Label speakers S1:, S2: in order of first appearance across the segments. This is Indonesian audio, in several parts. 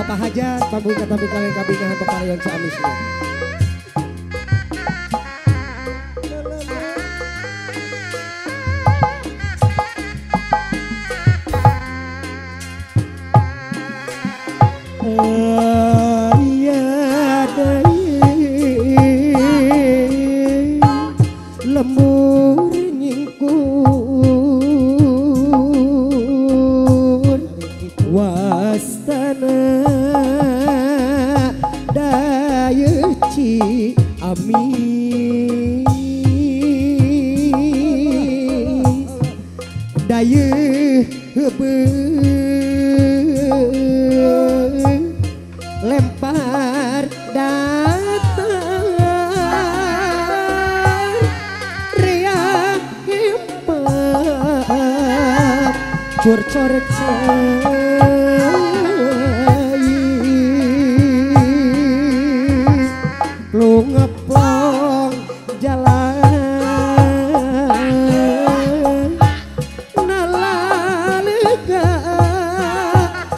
S1: Bapak Hajat pamungkas tapi kalian kabingahan peparian Ciamisnya. Lembur nyingkur wastana daya Ciamis daya lempar datang riak himpat cur-cur lu ngeplong jalan nalalega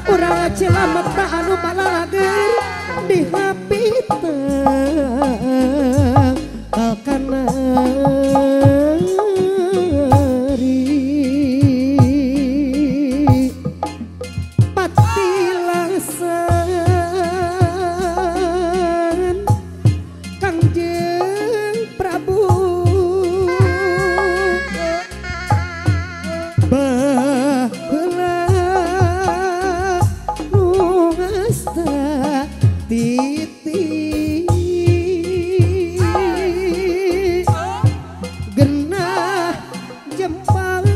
S1: urang cilamet anu palager di hapiteng kalkanari patilasan Kangjeng Prabu baheula nu ngasta titi genah jempang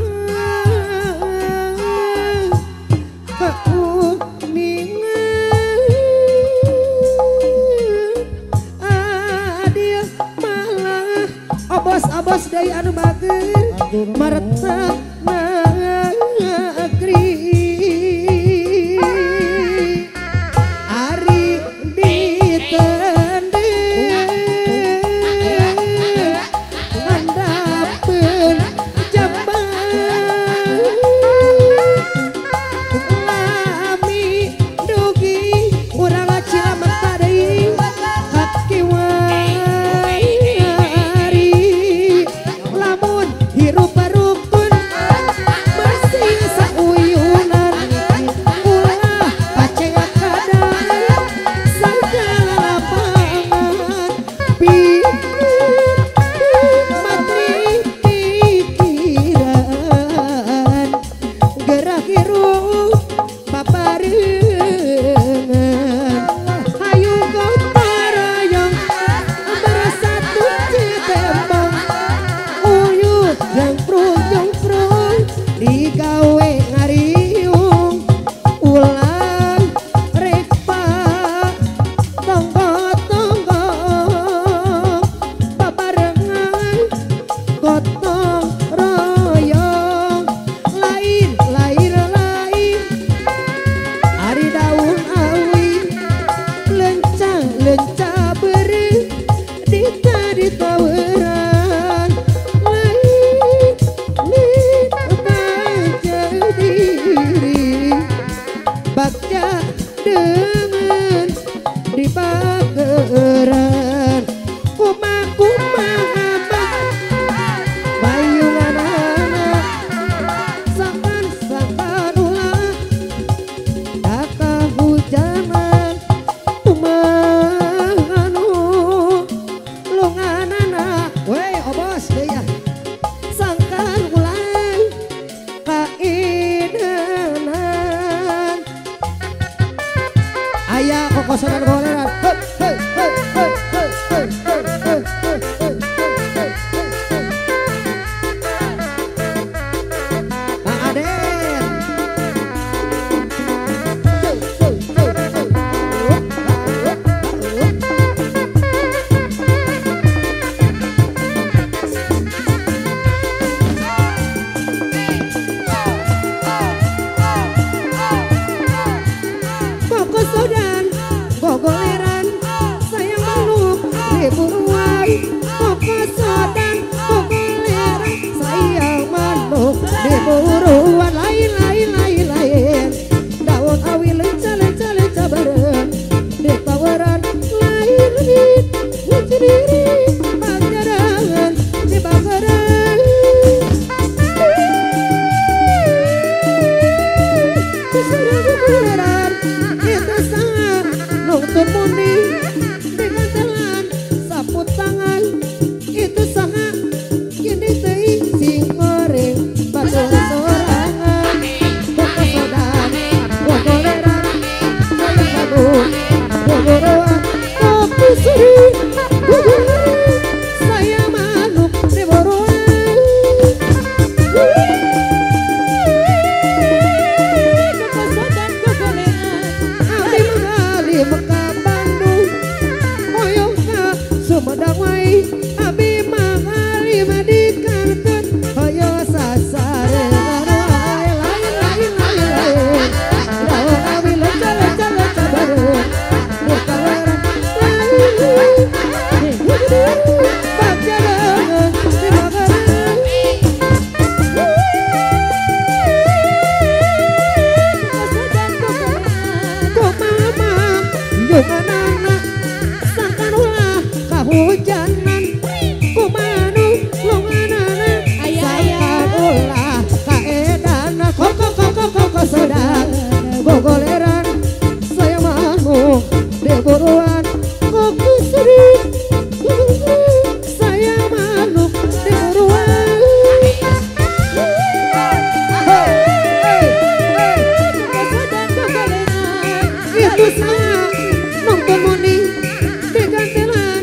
S1: adil malah obos-obos dari anu bager maretak negeri ari ditendeng ngandapeun jambang lami dugi urang cilamet tadi hakiwari lamun hirup rukun bersih sauyunan ulah pacea kadang segala lapangan matri pikiran gerak hirup paparengan hayu gotong royong bersatu citembong uyuh jangprung digawe ngariung ulang rekpa tonggo-tonggo paparengan gotong royong lain ari daun awi lencah beri ditaweran lain baca diri baca dengan di pageran kumah bayungan anak sakan ulah daka hujanan umahanu lunganana wey obos deui sangkan ulang kaidenan aya kokosan goleran hei Pak Aden Kokosodan gogoleran sayang meluk diburuan kokosodan gogoleran sayang meluk diburuan lain daun awi lenca beren kahujanan kumanu lunganana sangkan ulah kaedana koko sedang gogoleran saya mau diburuan koku sedih saya manuk diburuan itu saya nonton moni digantilan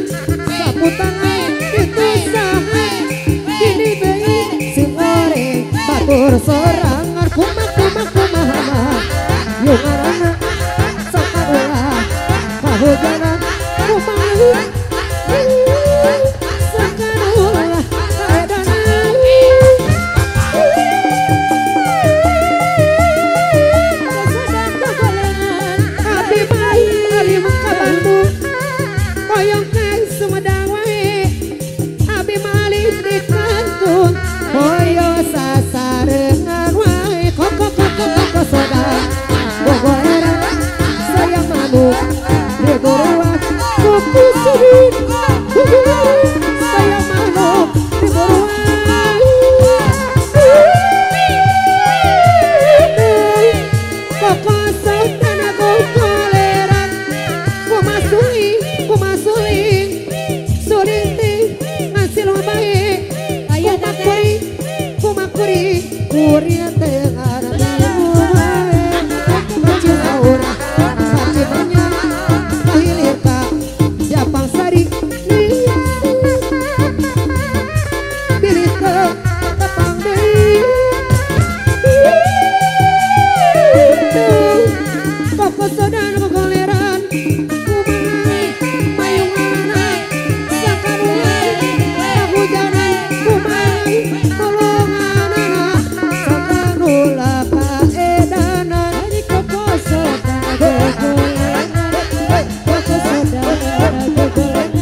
S1: sapu tangan itu saya kini bayi si goreng batur sorangan kumah yungarana sakarulah kahujanan kumah sakarulah kaedanan abi bayi alim kabantu koyong kai sumedang wae abi malih di kantun koyo sasarengan wae koko sedang gogoleran sayang manuk diburuan koku sedih sayang manuk diburuan koko sedang gogoleran kumasuling suling ngasih lo baik kumakuri kuria tengah kecil aur saci banyak kahilir ka japang sari pilih ke tepang deui koko sodan gogoleran kumai mayungana sakarulai kahujanan kumai tolonganana sakarula kaedanan dari koko sodan gogoleran koko sodan gogoleran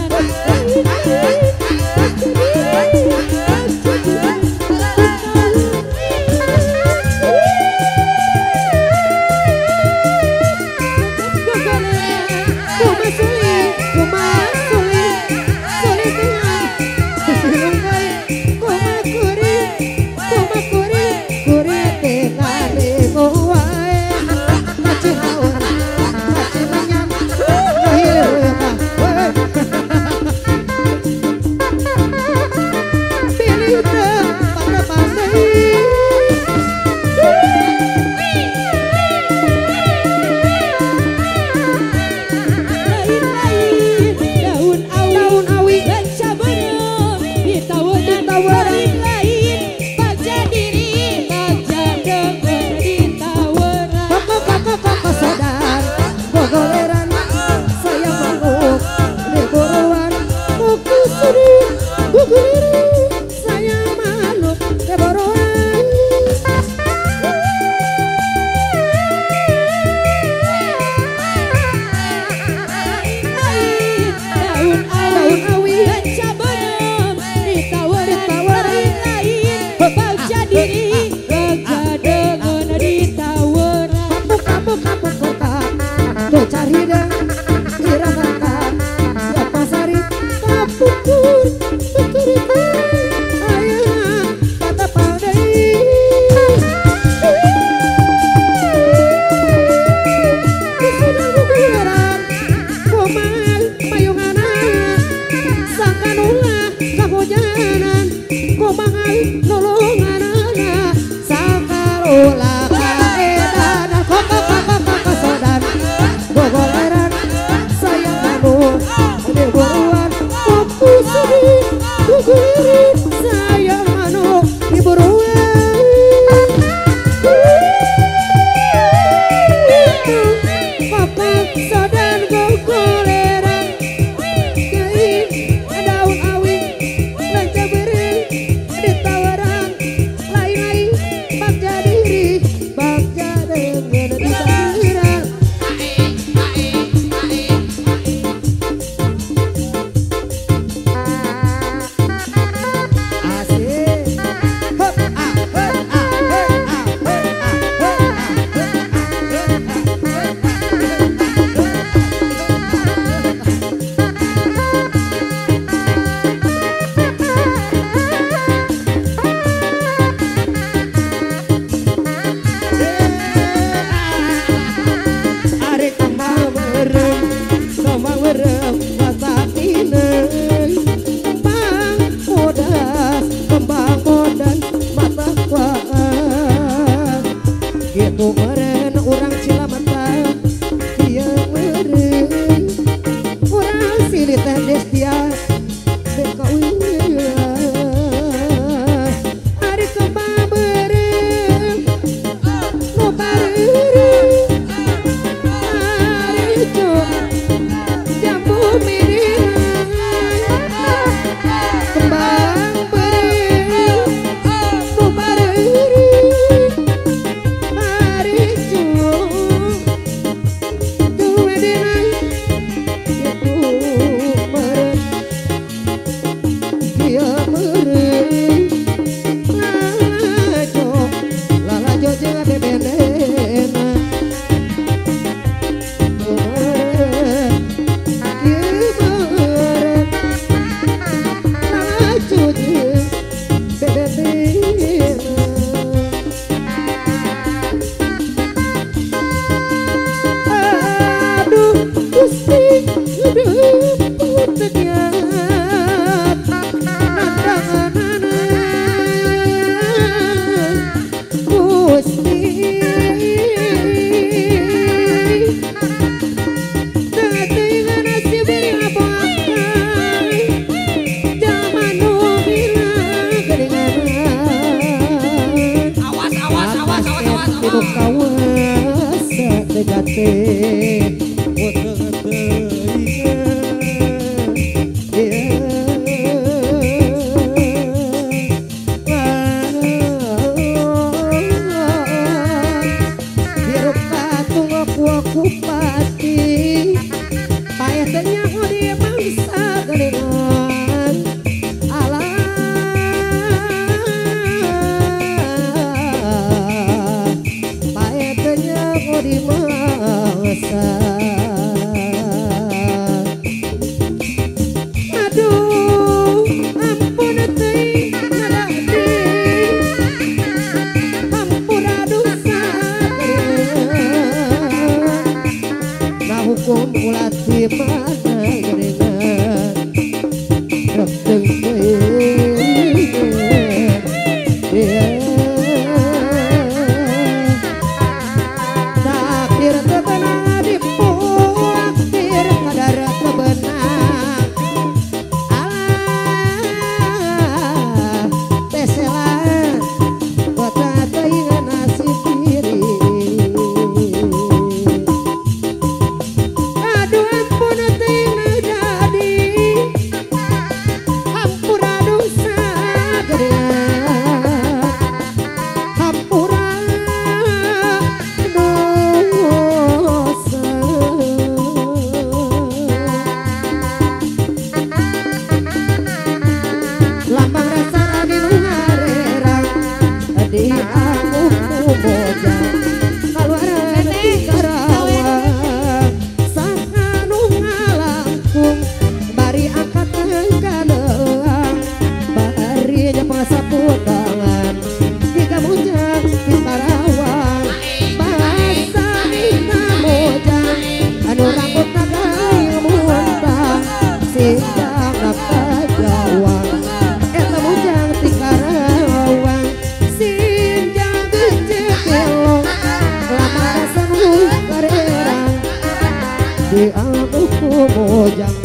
S1: bojang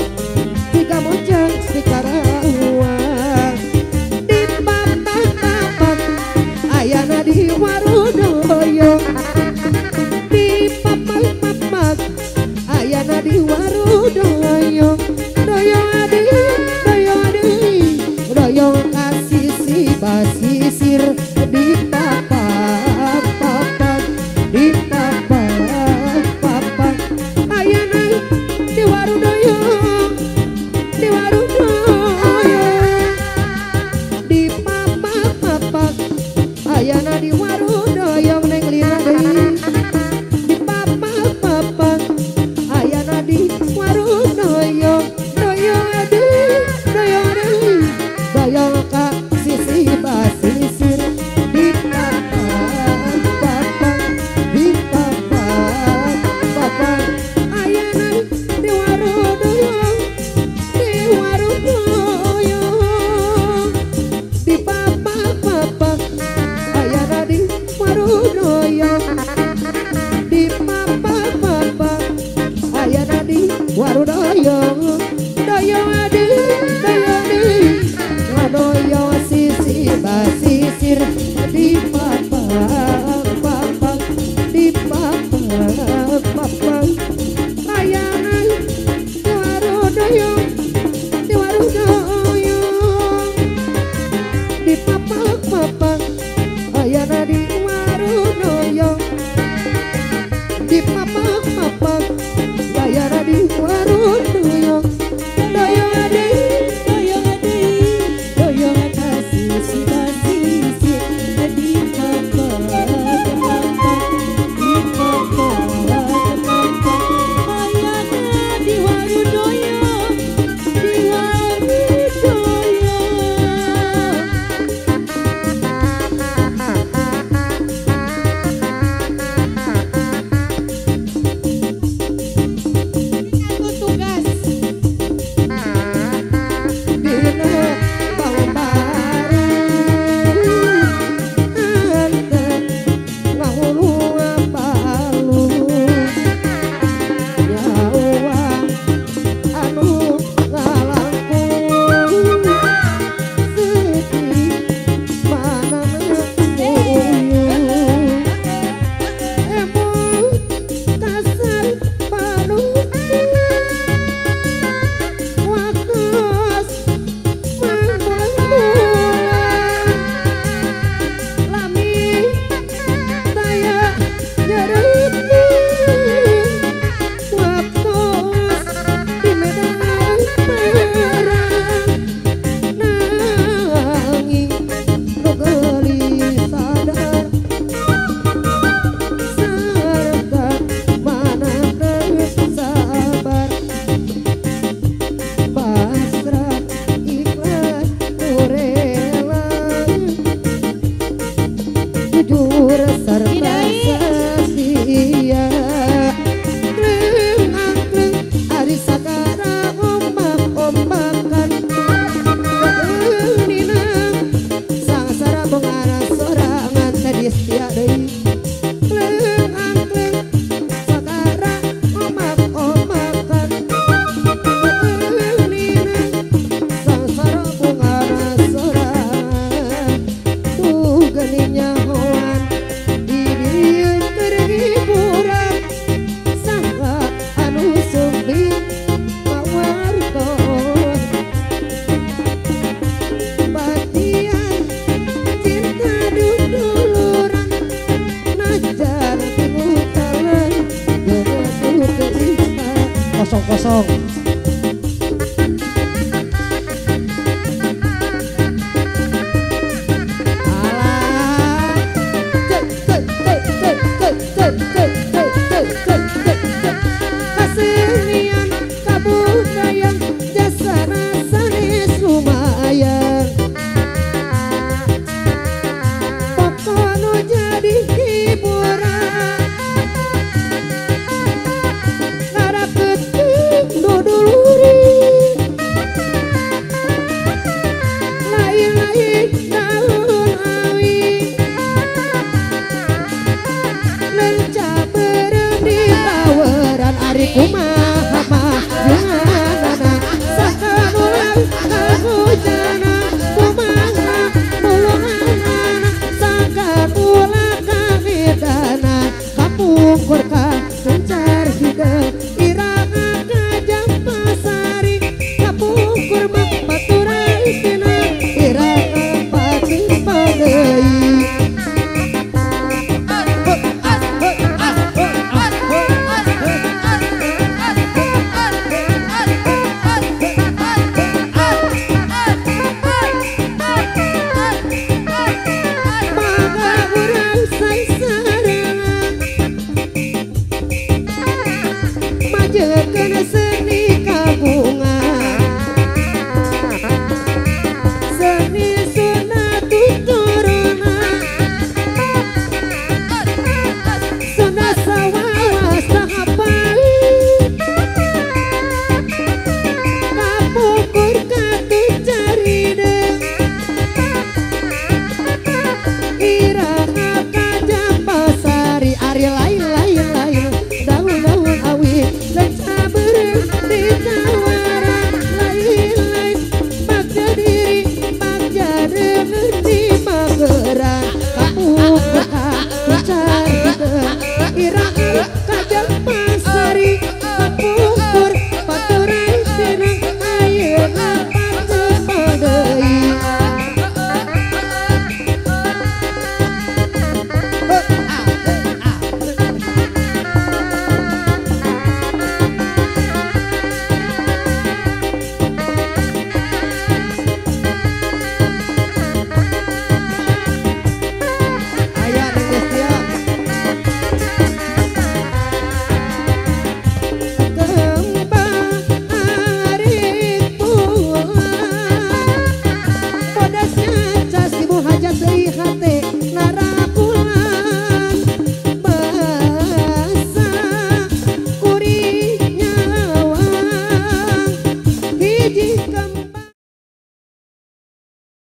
S1: tiga mojang di Karawang di papak ayana di Warudoyo di papak ayana di Warudoyo doyo adi doyo kasih si basisir di papak di papak ayana di Warudoyo di papak ayana di Warudoyo neng lila deui di papak ayana di Warudoyo doyo ka sisi basisir di papak di papak ayana di Warudoyo di papak ayana di Warudoyo di papak ayana di Warudoyo doyo adi doyo sisi basisir di papak di papak ayana di Warudoyo di papak ayana di Warudoyo di papak ayana di Warudoyo doyo adi doyo kasih si basisir di papak di papak ayana di Warudoyo kosong